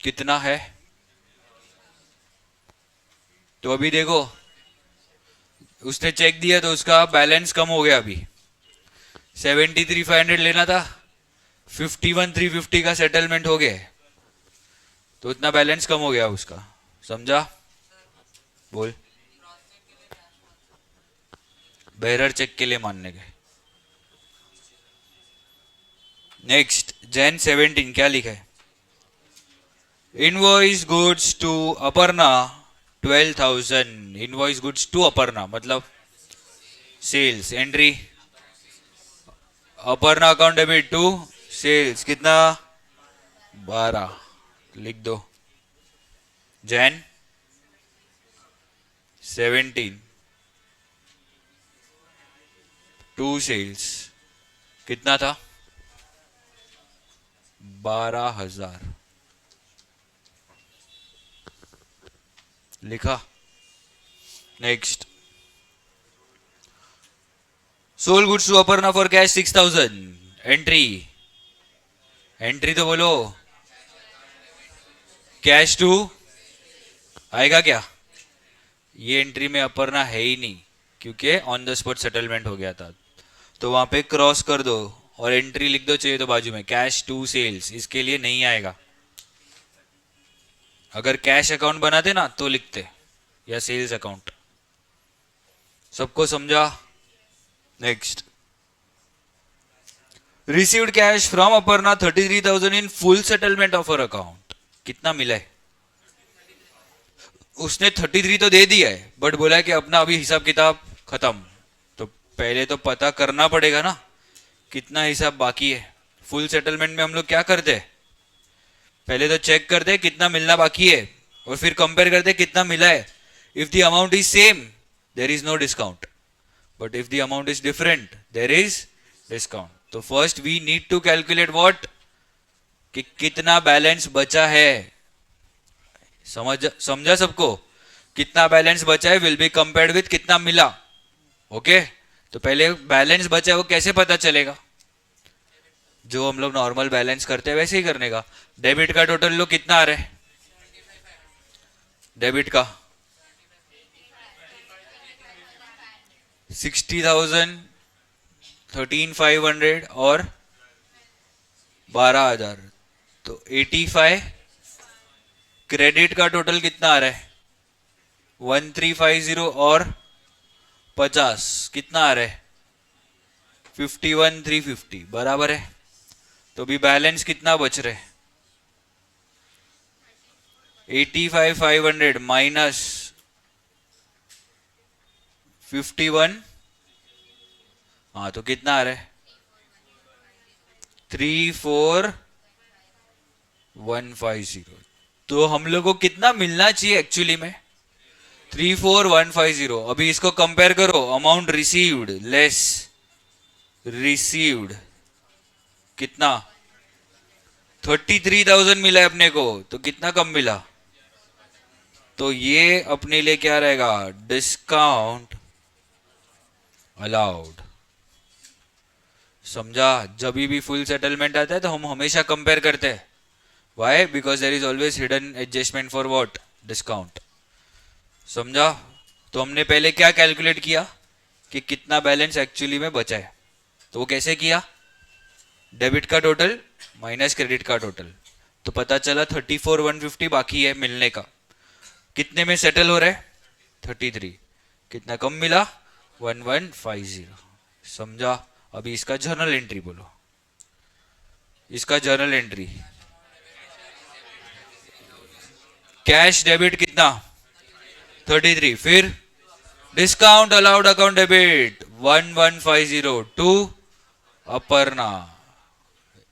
कितना है? तो अभी देखो, उसने चेक दिया तो उसका बैलेंस कम हो गया। अभी 73,500 लेना था, 51,350 का सेटलमेंट हो गया, तो इतना बैलेंस कम हो गया उसका। समझा? बोल। बेरर चेक के लिए मानने के। नेक्स्ट, जैन 17 क्या लिखा है? Invoice goods to Aparna 12,000। Invoice goods to Aparna मतलब sales. Entry Aparna account debit to sales कितना? 12। लिख दो। जैन 17 टू सेल्स कितना था? 12,000। लिखा। Next, sold goods to Aparna for cash 6,000। Entry तो बोलो। कैश टू आएगा क्या? ये एंट्री में अपर्णा है ही नहीं, क्योंकि ऑन द स्पॉट सेटलमेंट हो गया था, तो वहां पे क्रॉस कर दो और एंट्री लिख दो, चाहिए तो बाजू में कैश टू सेल्स। इसके लिए नहीं आएगा। अगर कैश अकाउंट बनाते ना तो लिखते, या सेल्स अकाउंट। सबको समझा? Next, received cash from Aparna 33,000 in full settlement of account. कितना मिला है? उसने 33 तो दे दिया है, बट बोला है कि अपना अभी हिसाब किताब खत्म। तो पहले तो पता करना पड़ेगा ना कितना हिसाब बाकी है। फुल सेटलमेंट में हम लोग क्या करते हैं? पहले तो चेक करते हैं कितना मिलना बाकी है, और फिर कंपेयर करते हैं कितना मिला है। If the amount is same there is no discount, but if the amount is different there is discount. तो first we need to calculate what, कि कितना बैलेंस बचा है। समझा सबको? कितना बैलेंस बचा है विल बी कंपेयर्ड विथ कितना मिला। ओके तो पहले बैलेंस बचा है वो कैसे पता चलेगा? जो हम लोग नॉर्मल बैलेंस करते हैं वैसे ही करने का। डेबिट का टोटल लो कितना आ रहा है? डेबिट का 60,000, 13,500 और 12,000, तो 85। क्रेडिट का टोटल कितना आ रहा है? 1350 और 50 कितना आ रहा है 51,350 बराबर है। तो भी बैलेंस कितना बच रहे 85,500 माइनस 51। हाँ तो कितना आ रहा है 34,150। तो हम लोग को कितना मिलना चाहिए एक्चुअली में 34,150। अभी इसको कंपेयर करो अमाउंट रिसीव्ड लेस रिसीव्ड कितना 33,000 मिला है अपने को तो कितना कम मिला। तो ये अपने लिए क्या रहेगा डिस्काउंट अलाउड। समझा। जब भी फुल सेटलमेंट आता है तो हम हमेशा कंपेयर करते हैं why because there is always hidden adjustment for what discount. समझा। तो हमने पहले क्या कैलकुलेट किया कि कितना बैलेंस एक्चुअली में बचा है। तो वो कैसे किया डेबिट का टोटल माइनस क्रेडिट का टोटल। तो पता चला 34,150 बाकी है मिलने का। कितने में सेटल हो रहा है 33। कितना कम मिला 1150। समझा। अभी इसका जर्नल एंट्री बोलो। इसका जर्नल एंट्री कैश डेबिट कितना 33 फिर discount allowed account debit 1150 to Aparna.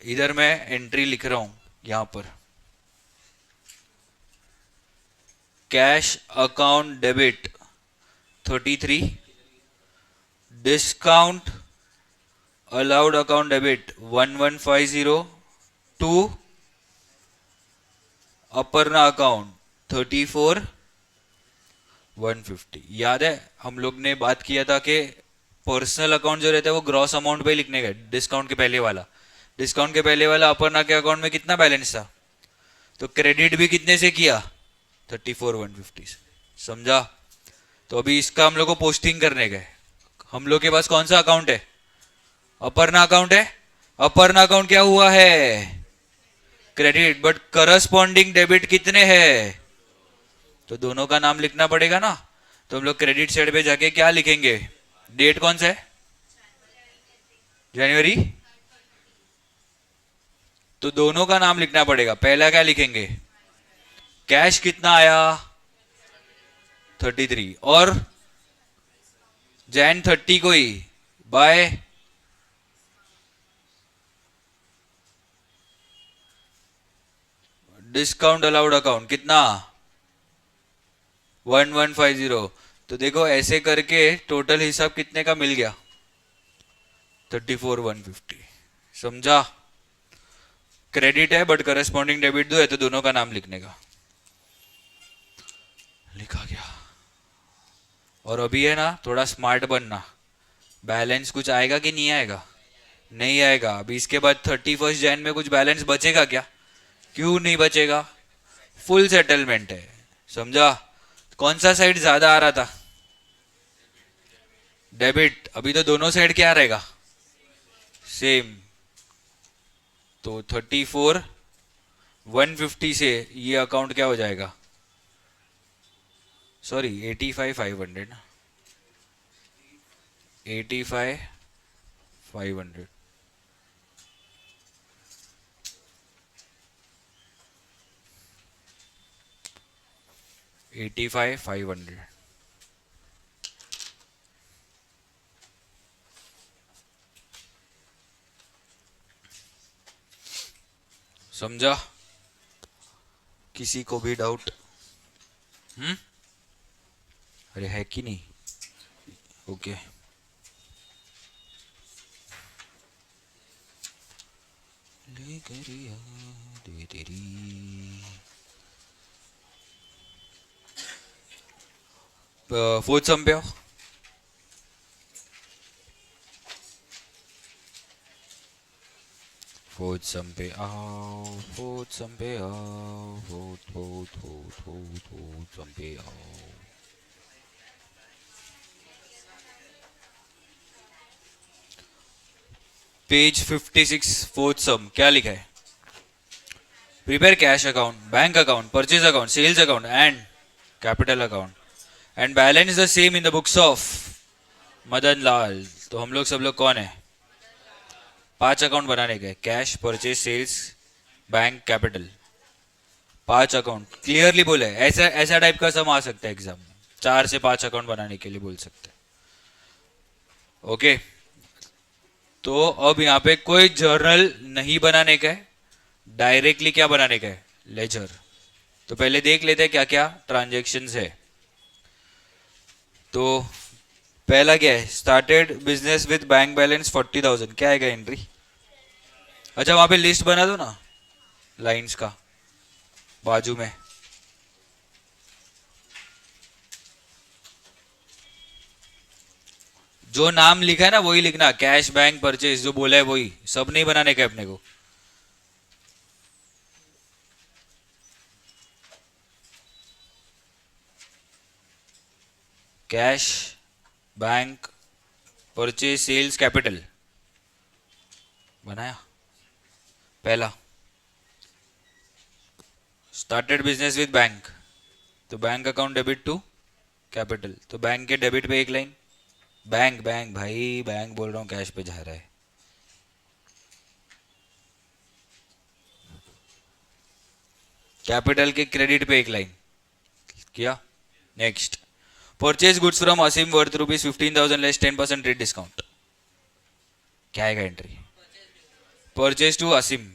इधर मैं एंट्री लिख रहा हूं यहां पर cash account debit 33 discount allowed account debit 1150 to Aparna account 34,150। याद है हम लोग ने बात किया था कि पर्सनल अकाउंट जो रहता है वो ग्रॉस अमाउंट पे लिखने का डिस्काउंट के पहले वाला। डिस्काउंट के पहले वाला अपर्णा के अकाउंट में कितना बैलेंस था तो क्रेडिट भी कितने से किया 34,150 से। समझा। तो अभी इसका हम लोग को पोस्टिंग करने का है। हम लोग के पास कौन सा अकाउंट है अपर्णा अकाउंट है। अपर्णा अकाउंट क्या हुआ है क्रेडिट बट करस्पॉन्डिंग डेबिट कितने हैं तो दोनों का नाम लिखना पड़ेगा ना। तो हम लोग क्रेडिट साइड पे जाके क्या लिखेंगे डेट कौन सा है जनवरी। तो दोनों का नाम लिखना पड़ेगा। पहला क्या लिखेंगे कैश कितना आया 33 और जैन 30 को ही बाय डिस्काउंट अलाउड अकाउंट कितना 1150। तो देखो ऐसे करके टोटल हिसाब कितने का मिल गया 34,150। समझा। क्रेडिट है बट करस्पॉन्डिंग डेबिट दो है तो दोनों का नाम लिखने का लिखा गया। और अभी है ना थोड़ा स्मार्ट बनना। बैलेंस कुछ आएगा कि नहीं आएगा नहीं आएगा। अभी इसके बाद 31 जैन में कुछ बैलेंस बचेगा क्या क्यों नहीं बचेगा फुल सेटलमेंट है। समझा। कौन सा साइड ज्यादा आ रहा था डेबिट। अभी तो दोनों साइड क्या रहेगा सेम। तो 34,150 से ये अकाउंट क्या हो जाएगा सॉरी 85,500 ना 85,500 85,500। समझा। किसी को भी डाउट अरे है कि नहीं ओके। ले करिया दे तेरी फोर्थ सम पे आओ। फोर्थ सम पे आओ फोर्थ सम पे आओ fourth fourth fourth fourth fourth sum पे आओ। पेज 56 फोर्थ सम क्या लिखा है prepare cash account bank account purchase account sales account and capital account. And balance the same in the books of Madan Lal. तो हम लोग सब लोग कौन है? 5 अकाउंट बनाने के, cash, purchase, sales, bank, capital. 5 account clearly बोले, ऐसा ऐसा टाइप का सम आ सकता है एग्जाम में, 4 से 5 अकाउंट बनाने के लिए बोल सकते हैं। ओके, तो अब यहाँ पे कोई जर्नल नहीं बनाने का है, डायरेक्टली क्या बनाने का है? लेजर। तो पहले देख लेते हैं क्या क्या ट्रांजेक्शन्स है। तो पहला क्या है? Started business with bank balance 40,000, क्या आएगा एंट्री? अच्छा वहां पे लिस्ट बना दो ना लाइंस का बाजू में। जो नाम लिखा है ना वही लिखना, कैश, बैंक, परचेज जो बोला है वही, सब नहीं बनाने का अपने को। Cash, bank, purchase, sales, capital बनाया पहला। स्टार्टेड बिजनेस विद बैंक, तो bank account debit to capital, तो बैंक के डेबिट पे एक लाइन। बैंक बैंक भाई बैंक बोल रहा हूँ, कैश पे जा रहा है। कैपिटल के क्रेडिट पे एक लाइन किया। Next, purchase goods from Asim worth rupees 15,000 less 10% rate discount, क्या आएगा एंट्री? परचेज टू असीम,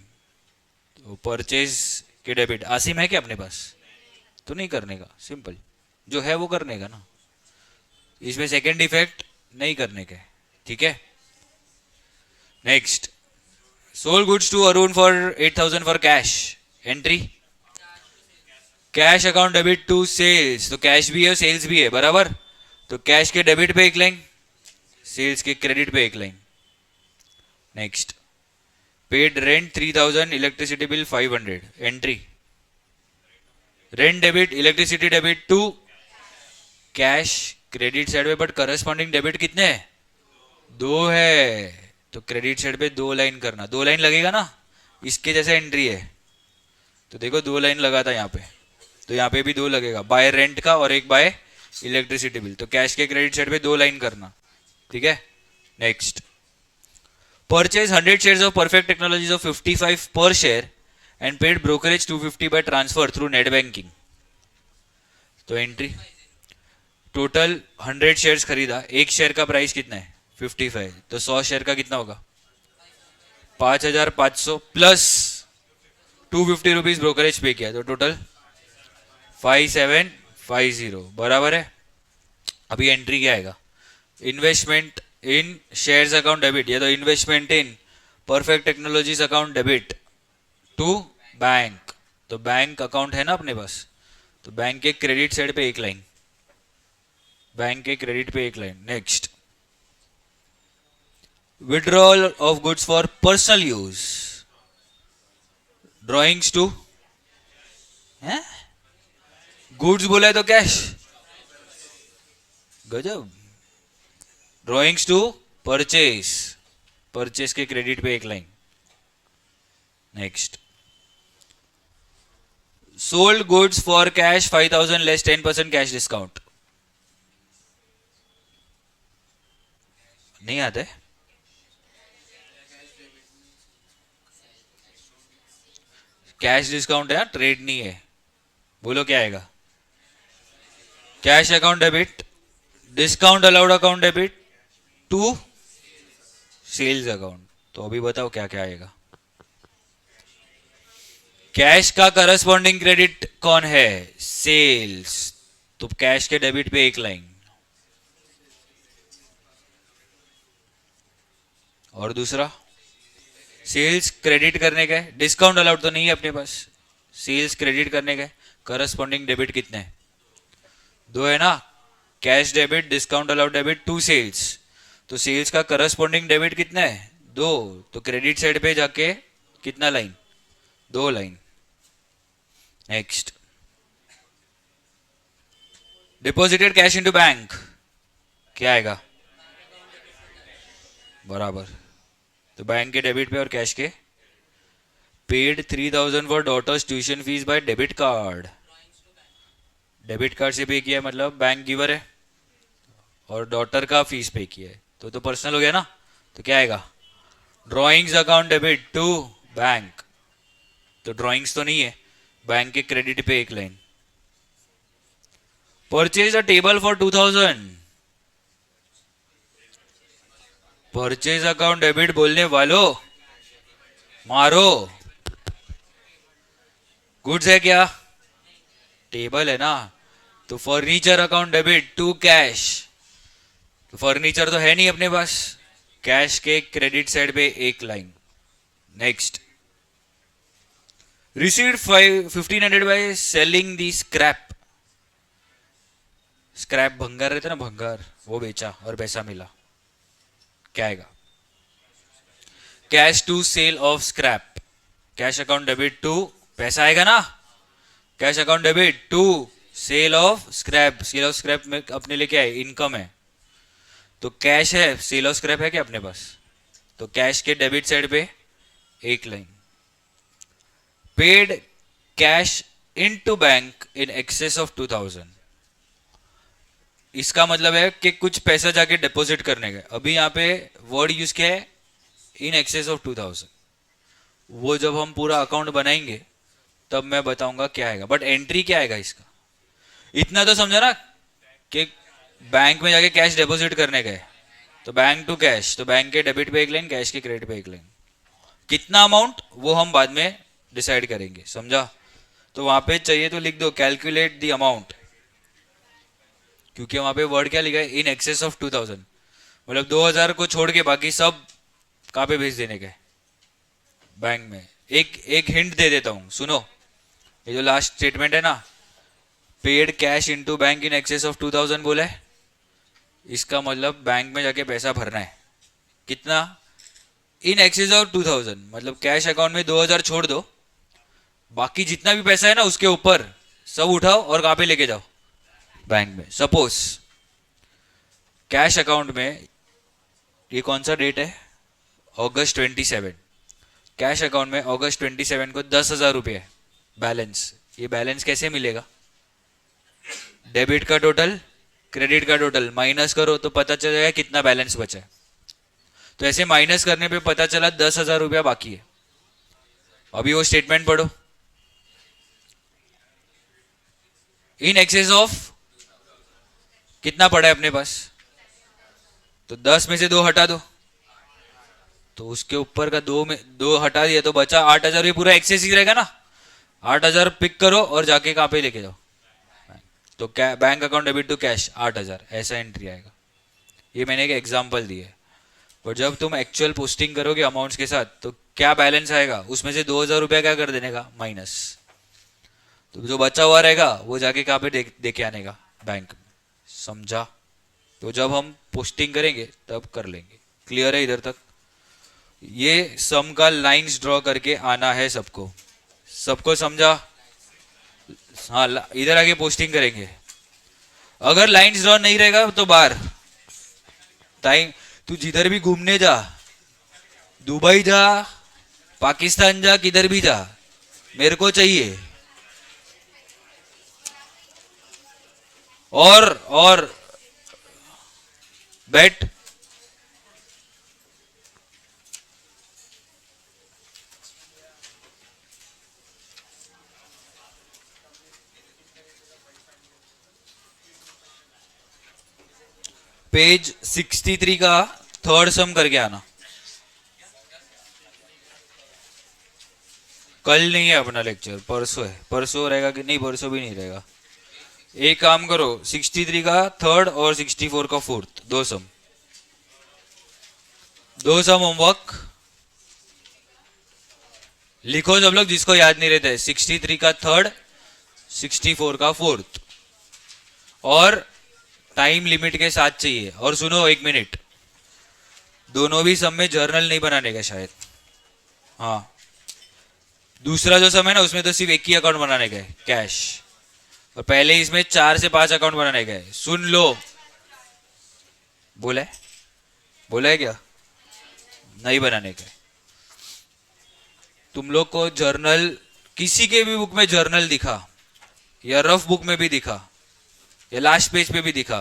तो परचेज के डेबिट। असीम है क्या अपने पास? तो नहीं करने का, सिंपल, जो है वो करने का ना, इसमें सेकेंड इफेक्ट नहीं करने का, ठीक है। Next, sold goods to Arun for 8,000 for cash, entry cash account debit to sales, तो कैश भी है सेल्स भी है बराबर, तो कैश के डेबिट पे एक लाइन, सेल्स के क्रेडिट पे एक line. Next, paid rent 3,000, electricity bill 500, entry rent debit, electricity debit to cash credit side पे, बट करस्पॉन्डिंग डेबिट कितने हैं? 2 है, तो क्रेडिट साइड पे 2 लाइन करना, 2 लाइन लगेगा ना, इसके जैसे एंट्री है। तो देखो 2 लाइन लगा था यहाँ पे, तो यहाँ पे भी 2 लगेगा, बाय रेंट का और एक बाय इलेक्ट्रिसिटी बिल, तो कैश के क्रेडिट साइड पे 2 लाइन करना, ठीक है। Next, purchase 100 shares of perfect technologies of 55 पर share and paid brokerage 250 by transfer through net banking, तो एंट्री टोटल 100 शेयर्स खरीदा, एक शेयर का प्राइस कितना है? 55, तो 100 शेयर का कितना होगा? 5,500 प्लस 250 रुपीज ब्रोकरेज पे किया, तो टोटल 5,750 बराबर है। अभी एंट्री क्या आएगा? Investment in shares account debit, या तो investment in perfect technologies account debit to bank, तो बैंक अकाउंट है ना अपने पास, तो बैंक के क्रेडिट साइड पे एक लाइन, बैंक के क्रेडिट पे एक line. Next, withdrawal of goods for personal use, drawings to goods बोला है तो कैश, गजब। ड्रॉइंग्स टू परचेज, परचेज के क्रेडिट पे एक line. Next, sold goods for cash 5,000 less 10% cash discount, नहीं आते? कैश डिस्काउंट है, ट्रेड नहीं है, बोलो क्या आएगा? Cash account debit, discount allowed account debit to sales account, तो अभी बताओ क्या क्या आएगा? कैश का करस्पॉन्डिंग क्रेडिट कौन है? सेल्स, तो कैश के डेबिट पे एक लाइन, और दूसरा सेल्स क्रेडिट करने का है, डिस्काउंट अलाउड तो नहीं है अपने पास, सेल्स क्रेडिट करने का है, करस्पॉन्डिंग डेबिट कितने हैं? 2 है ना, cash debit discount allowed debit to sales, तो सेल्स का करस्पॉन्डिंग डेबिट कितना है? 2, तो क्रेडिट साइड पे जाके कितना line? 2 line. Next, deposited cash into bank, क्या आएगा? बराबर, तो बैंक के डेबिट पे और कैश के। Paid 3,000 for daughter's tuition fees by debit card, debit card से पे किया है मतलब बैंक गिवर है, और डॉटर का फीस पे किया है तो पर्सनल हो गया ना। तो क्या आएगा, drawings account debit to bank, तो ड्रॉइंग्स तो नहीं है, बैंक के क्रेडिट पे एक line. Purchase a table for 2000, purchase account debit बोलने वालों मारो, गुड्स है क्या, टेबल है ना। तो furniture account debit to cash, तो फर्नीचर तो है नहीं अपने पास, कैश के क्रेडिट साइड पे एक line. Next, received 1500 by selling the scrap, scrap भंगार रहता ना, भंगार, वो बेचा और पैसा मिला, क्या आएगा, cash to sale of scrap, cash account debit to, पैसा आएगा ना, cash account debit to sale of scrap, sale of scrap में अपने लिए क्या है, इनकम है, तो कैश है, सेल ऑफ स्क्रैप है क्या अपने पास, तो कैश के डेबिट साइड पे एक line. Paid cash into bank in excess of 2000, इसका मतलब है कि कुछ पैसा जाके डिपॉजिट करने का, अभी यहाँ पे वर्ड यूज किया है इन एक्सेस ऑफ 2000, वो जब हम पूरा अकाउंट बनाएंगे तब मैं बताऊंगा क्या आएगा, बट एंट्री क्या आएगा इसका, इतना तो समझा ना कि बैंक में जाके कैश डिपॉजिट करने गए तो बैंक टू कैश, तो बैंक के डेबिट पे एक लाइन, कैश के क्रेडिट पे एक लाइन, कितना अमाउंट वो हम बाद में डिसाइड करेंगे, समझा। तो वहां पे चाहिए तो लिख दो कैलकुलेट द अमाउंट, क्योंकि वहां पे वर्ड क्या लिखा है, इन एक्सेस ऑफ 2000, मतलब 2000 को छोड़ के बाकी सब कहाँ पे भेज देने के, बैंक में। एक हिंट दे देता हूं, सुनो, ये जो लास्ट स्टेटमेंट है ना, paid cash into bank in excess of 2000 बोला है, इसका मतलब बैंक में जाके पैसा भरना है, कितना, इन एक्सेस ऑफ 2000, मतलब कैश अकाउंट में 2000 छोड़ दो, बाकी जितना भी पैसा है ना उसके ऊपर सब उठाओ और कहाँ पे लेके जाओ, बैंक में। सपोज कैश अकाउंट में ये कौन सा डेट है, अगस्त 27, कैश अकाउंट में अगस्त 27 को 10,000 रुपये है बैलेंस, ये बैलेंस कैसे मिलेगा, डेबिट का टोटल क्रेडिट का टोटल माइनस करो तो पता चल जाएगा कितना बैलेंस बचा है, तो ऐसे माइनस करने पे पता चला 10,000 रुपया बाकी है। अभी वो स्टेटमेंट पढ़ो, इन एक्सेस ऑफ कितना पड़ा है अपने पास, तो 10 में से 2 हटा दो, तो उसके ऊपर का 2 हटा दिया तो बचा 8,000, ये पूरा एक्सेस ही रहेगा ना, 8,000 पिक करो और जाके कहाँ पे लेके जाओ, तो bank account debit to cash 8,000, ऐसा एंट्री आएगा। ये मैंने एक एग्जांपल दिया है, और जब तुम एक्चुअल पोस्टिंग करोगे अमाउंट्स के साथ तो क्या बैलेंस आएगा, उसमें से 2,000 रुपया क्या कर देने का, माइनस, तो जो बचा हुआ रहेगा वो जाके कहाँ पे दे के आने का, बैंक में, समझा। तो जब हम पोस्टिंग करेंगे तब कर लेंगे, क्लियर है इधर तक। ये सम का लाइंस ड्रॉ करके आना है सबको, सबको समझा। हाँ, इधर आके पोस्टिंग करेंगे, अगर लाइंस ड्रॉ नहीं रहेगा तो बाहर टाइम, तू जिधर भी घूमने जा, दुबई जा, पाकिस्तान जा, किधर भी जा, मेरे को चाहिए, और बैठ, पेज 63 का थर्ड सम करके आना। कल नहीं है अपना लेक्चर, परसों है, परसों रहेगा कि नहीं, परसों भी नहीं रहेगा। एक काम करो, 63 का थर्ड और 64 का फोर्थ, 2 सम, 2 सम होमवर्क लिखो सब लोग, जिसको याद नहीं रहता है, 63 का थर्ड, 64 का फोर्थ, और टाइम लिमिट के साथ चाहिए। और सुनो 1 मिनट, दोनों भी सम में जर्नल नहीं बनाने का शायद, हाँ, दूसरा जो सम है ना उसमें तो सिर्फ एक ही अकाउंट बनाने का है, कैश, और पहले इसमें 4 से 5 अकाउंट बनाने का है। सुन लो, बोला है क्या, नहीं बनाने का है। तुम लोग को जर्नल, किसी के भी बुक में जर्नल दिखा या रफ बुक में भी दिखा या लास्ट पेज पे भी दिखा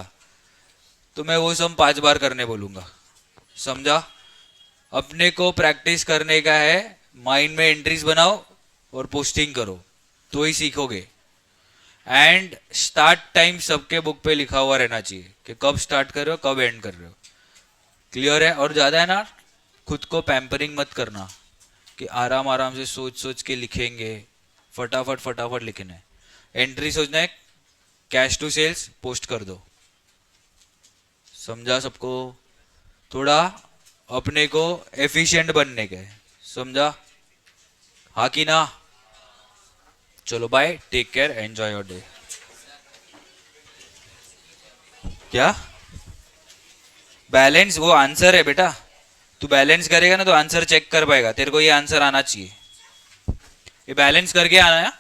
तो मैं वो सम 5 बार करने बोलूंगा. समझा? अपने को प्रैक्टिस करने का है. माइंड में एंट्रीज बनाओ और पोस्टिंग करो तो ही सीखोगे. एंड स्टार्ट टाइम सबके बुक पे लिखा हुआ रहना चाहिए कि कब स्टार्ट कर रहे हो कब एंड कर रहे हो. क्लियर है? और ज्यादा है ना, खुद को पैम्परिंग मत करना कि आराम आराम से सोच सोच के लिखेंगे. फटाफट फटाफट लिखना है. एंट्री सोचना है, कैश टू सेल्स पोस्ट कर दो. समझा सबको? थोड़ा अपने को एफिशिएंट बनने के. समझा? हाँ कि ना? चलो bye, take care, enjoy your day. क्या बैलेंस? वो आंसर है बेटा. तू बैलेंस करेगा ना तो आंसर चेक कर पाएगा. तेरे को ये आंसर आना चाहिए. ये बैलेंस करके आना है.